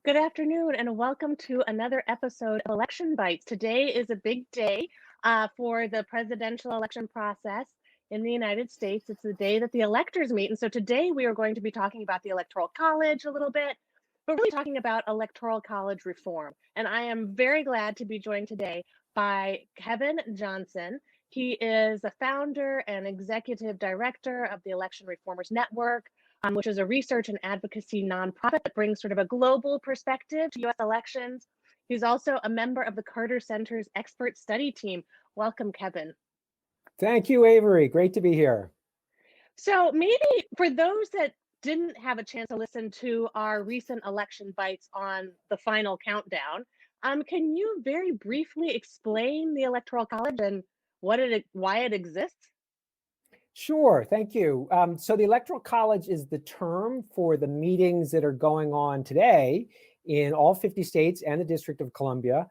Good afternoon, and welcome to another episode of Election Bites. Today is a big day for the presidential election process in the United States. It's the day that the electors meet. And so today we are going to be talking about the Electoral College a little bit, but really talking about Electoral College reform. And I am very glad to be joined today by Kevin Johnson. He is the founder and executive director of the Election Reformers Network, which is a research and advocacy nonprofit that brings sort of a global perspective to US elections. He's also a member of the Carter Center's expert study team. Welcome, Kevin. Thank you, Avery. Great to be here. So maybe for those that didn't have a chance to listen to our recent election bites on the final countdown, can you very briefly explain the Electoral College and why it exists? Sure, thank you. So the Electoral College is the term for the meetings that are going on today in all 50 states and the District of Columbia,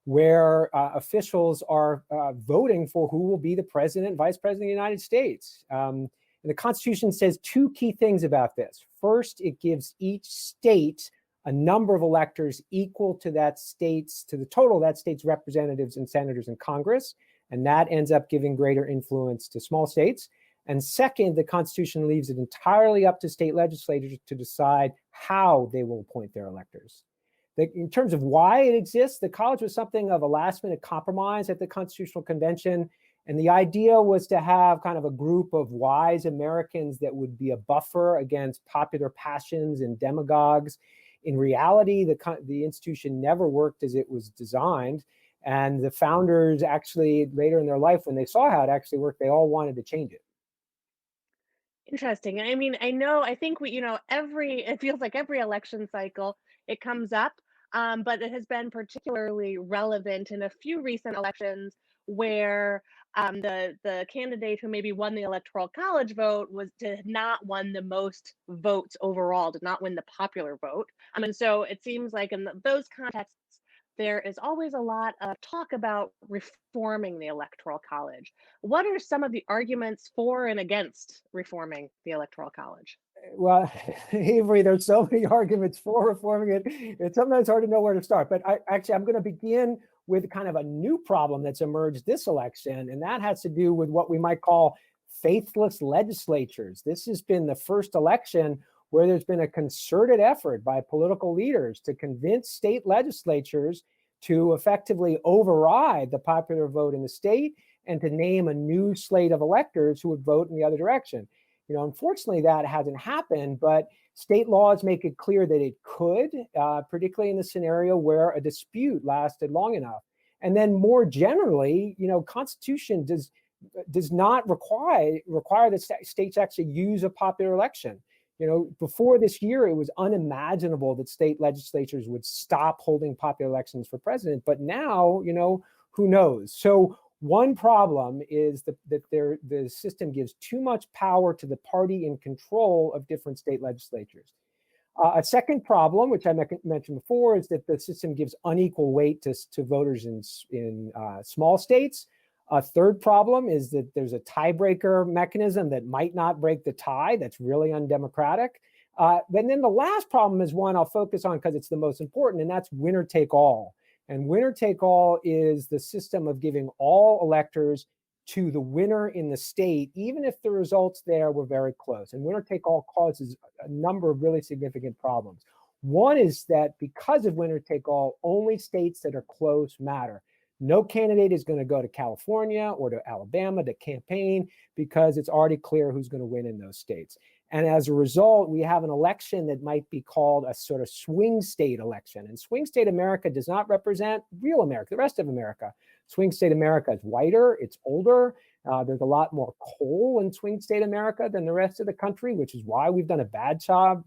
where officials are voting for who will be the president and vice president of the United States. And the Constitution says two key things about this. First, it gives each state a number of electors equal to that state's, to the total of that state's representatives and senators in Congress, and that ends up giving greater influence to small states. And second, the Constitution leaves it entirely up to state legislatures to decide how they will appoint their electors. In terms of why it exists, the college was something of a last-minute compromise at the Constitutional Convention, and the idea was to have kind of a group of wise Americans that would be a buffer against popular passions and demagogues. In reality, the institution never worked as it was designed, and the founders actually, later in their life, when they saw how it actually worked, they all wanted to change it. Interesting. I mean, I think it feels like every election cycle, it comes up, but it has been particularly relevant in a few recent elections where the candidate who maybe won the Electoral College vote did not won the most votes overall, did not win the popular vote. And so it seems like in those contexts, there is always a lot of talk about reforming the Electoral College. What are some of the arguments for and against reforming the Electoral College? Well, Avery, there's so many arguments for reforming it. It's sometimes hard to know where to start. But I'm going to begin with kind of a new problem that's emerged this election, and that has to do with what we might call faithless legislatures. This has been the first election where there's been a concerted effort by political leaders to convince state legislatures to effectively override the popular vote in the state and to name a new slate of electors who would vote in the other direction. Unfortunately, that hasn't happened, but state laws make it clear that it could, particularly in the scenario where a dispute lasted long enough. And then more generally, Constitution does not require that states actually use a popular election. Before this year, it was unimaginable that state legislatures would stop holding popular elections for president. But now, who knows? So one problem is that the system gives too much power to the party in control of different state legislatures. A second problem, which I mentioned before, is that the system gives unequal weight to voters in small states. A third problem is that there's a tiebreaker mechanism that might not break the tie. That's really undemocratic. But then the last problem is one I'll focus on because it's the most important, and that's winner take all. And winner take all is the system of giving all electors to the winner in the state, even if the results there were very close. And winner take all causes a number of really significant problems. One is that because of winner take all, only states that are close matter. No candidate is going to go to California or to Alabama to campaign because it's already clear who's going to win in those states. And as a result, we have an election that might be called a sort of swing state election. And swing state America does not represent real America, the rest of America. Swing state America is whiter, it's older. There's a lot more coal in swing state America than the rest of the country, which is why we've done a bad job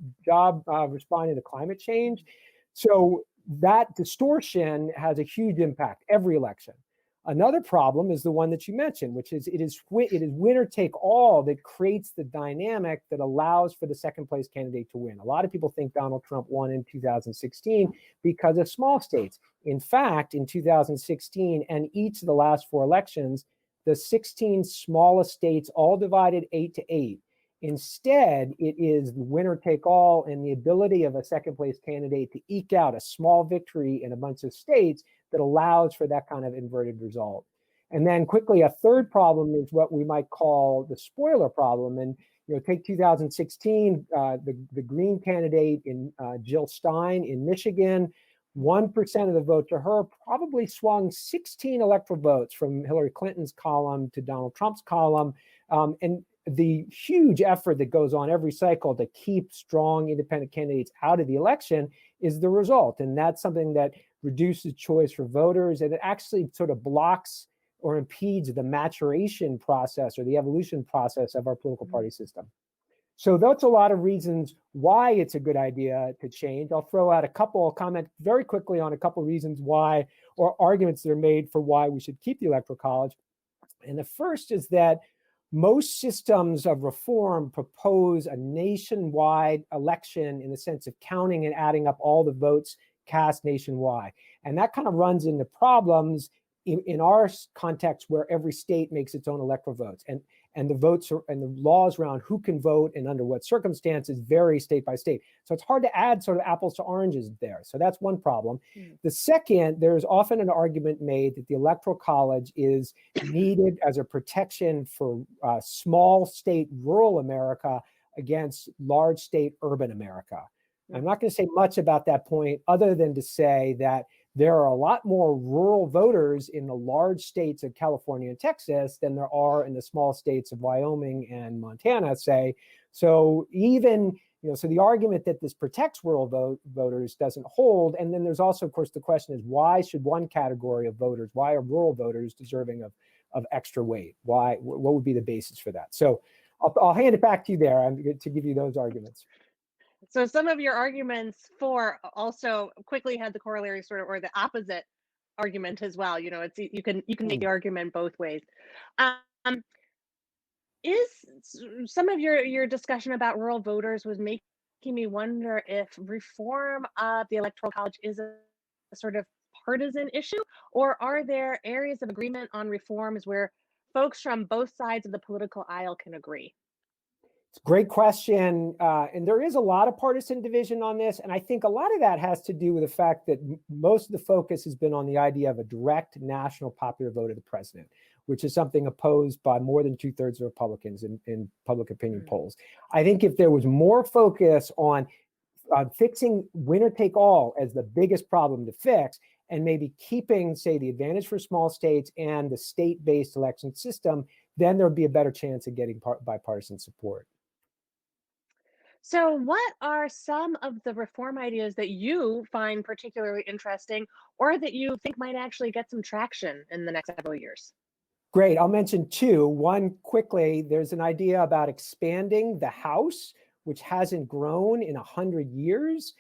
responding to climate change. So that distortion has a huge impact every election. Another problem is the one that you mentioned, which is it is winner take all that creates the dynamic that allows for the second place candidate to win. A lot of people think Donald Trump won in 2016 because of small states. In fact, in 2016 and each of the last four elections, the 16 smallest states all divided 8-8. Instead, it is the winner take all and the ability of a second place candidate to eke out a small victory in a bunch of states that allows for that kind of inverted result. And then quickly, a third problem is what we might call the spoiler problem. And take 2016, the Green candidate in Jill Stein in Michigan, 1% of the vote to her probably swung 16 electoral votes from Hillary Clinton's column to Donald Trump's column. And the huge effort that goes on every cycle to keep strong independent candidates out of the election is the result. And that's something that reduces choice for voters, and it actually sort of blocks or impedes the maturation process or the evolution process of our political party system. So that's a lot of reasons why it's a good idea to change. I'll throw out comment very quickly on a couple of reasons why, or arguments that are made for why we should keep the Electoral College. And the first is that most systems of reform propose a nationwide election in the sense of counting and adding up all the votes cast nationwide. And that kind of runs into problems in our context where every state makes its own electoral votes. And the votes and the laws around who can vote and under what circumstances vary state by state. So it's hard to add sort of apples to oranges there. So that's one problem. The second, there's often an argument made that the Electoral College is needed as a protection for small state rural America against large state urban America. I'm not going to say much about that point other than to say that there are a lot more rural voters in the large states of California and Texas than there are in the small states of Wyoming and Montana, say. So so the argument that this protects rural voters doesn't hold. And then there's also, of course, the question is, why should one category of voters, why are rural voters deserving of extra weight? What would be the basis for that? So I'll hand it back to you there to give you those arguments. So some of your arguments for also quickly had the corollary sort of, or the opposite argument as well. It's you can make the argument both ways. Is some of your discussion about rural voters was making me wonder if reform of the Electoral College is a sort of partisan issue, or are there areas of agreement on reforms where folks from both sides of the political aisle can agree? It's a great question. And there is a lot of partisan division on this. And I think a lot of that has to do with the fact that most of the focus has been on the idea of a direct national popular vote of the president, which is something opposed by more than 2/3 of Republicans in public opinion polls. I think if there was more focus on fixing winner take all as the biggest problem to fix, and maybe keeping, say, the advantage for small states and the state-based election system, then there'd be a better chance of getting bipartisan support. So, what are some of the reform ideas that you find particularly interesting or that you think might actually get some traction in the next several years? Great. I'll mention two. One quickly, there's an idea about expanding the House, which hasn't grown in 100 years.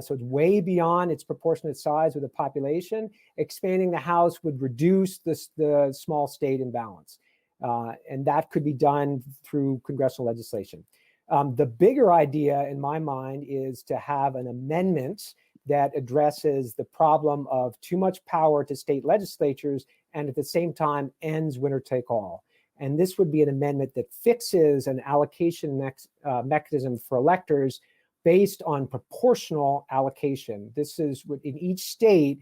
So it's way beyond its proportionate size with the population. Expanding the House would reduce the small state imbalance. And that could be done through congressional legislation. The bigger idea in my mind is to have an amendment that addresses the problem of too much power to state legislatures and at the same time ends winner take all. And this would be an amendment that fixes an allocation mechanism for electors based on proportional allocation. This is in each state,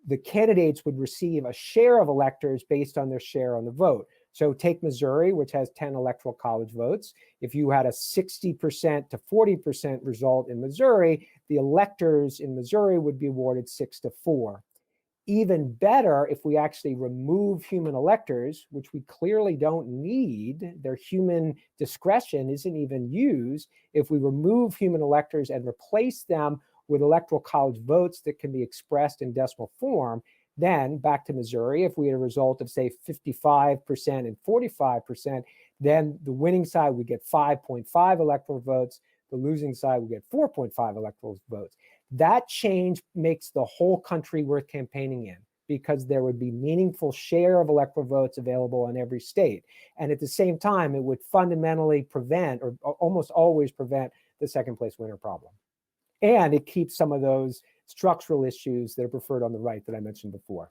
the candidates would receive a share of electors based on their share on the vote. So take Missouri, which has 10 electoral college votes. If you had a 60% to 40% result in Missouri, the electors in Missouri would be awarded 6-4. Even better, if we actually remove human electors, which we clearly don't need, their human discretion isn't even used. If we remove human electors and replace them with electoral college votes that can be expressed in decimal form, then back to Missouri, if we had a result of, say, 55% and 45%, then the winning side would get 5.5 electoral votes. The losing side would get 4.5 electoral votes. That change makes the whole country worth campaigning in, because there would be meaningful share of electoral votes available in every state. And at the same time, it would fundamentally prevent, or almost always prevent, the second place winner problem. And it keeps some of those structural issues that are preferred on the right that I mentioned before.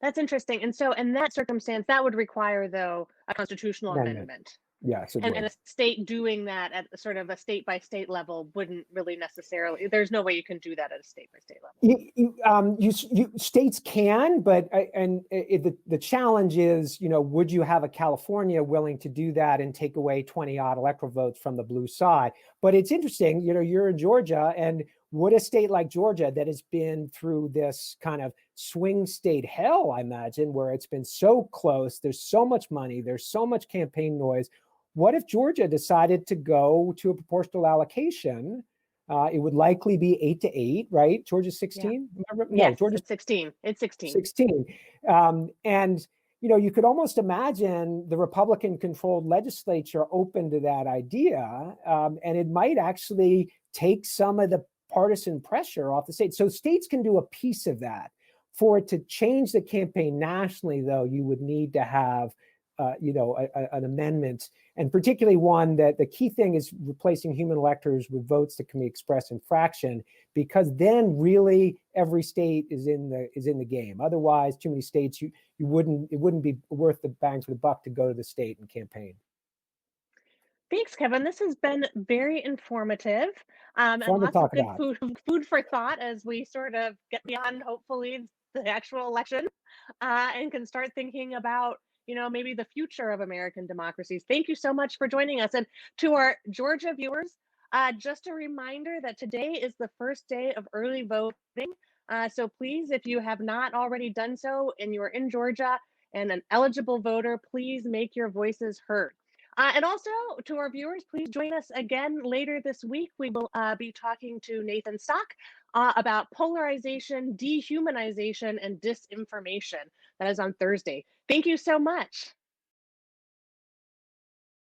That's interesting. And so in that circumstance, that would require, though, a constitutional amendment. Yes, it And would. a state doing that at sort of a state by state level wouldn't really necessarily, there's no way you can do that at a state by state level. States can, but the challenge is, would you have a California willing to do that and take away 20 odd electoral votes from the blue side? But it's interesting, you're in Georgia, and would a state like Georgia that has been through this kind of swing state hell, I imagine, where it's been so close, there's so much money, there's so much campaign noise. What if Georgia decided to go to a proportional allocation? It would likely be 8-8, right? Georgia's 16? Yeah. Remember? No, Yes, Georgia's it's 16. It's 16. 16. And you could almost imagine the Republican-controlled legislature open to that idea, and it might actually take some of the partisan pressure off the state. So states can do a piece of that. For it to change the campaign nationally, though, you would need to have an amendment, and particularly one that the key thing is replacing human electors with votes that can be expressed in fraction, because then really every state is in the game. Otherwise, too many states, it wouldn't be worth the bang for the buck to go to the state and campaign. Thanks, Kevin. This has been very informative, and Fun to lots of talk good about. food for thought as we sort of get beyond, hopefully, the actual election, and can start thinking about, maybe the future of American democracies. Thank you so much for joining us. And to our Georgia viewers, just a reminder that today is the first day of early voting. So please, if you have not already done so and you're in Georgia and an eligible voter, please make your voices heard. And also to our viewers, please join us again later this week. We will be talking to Nathan Stock about polarization, dehumanization, and disinformation. That is on Thursday. Thank you so much.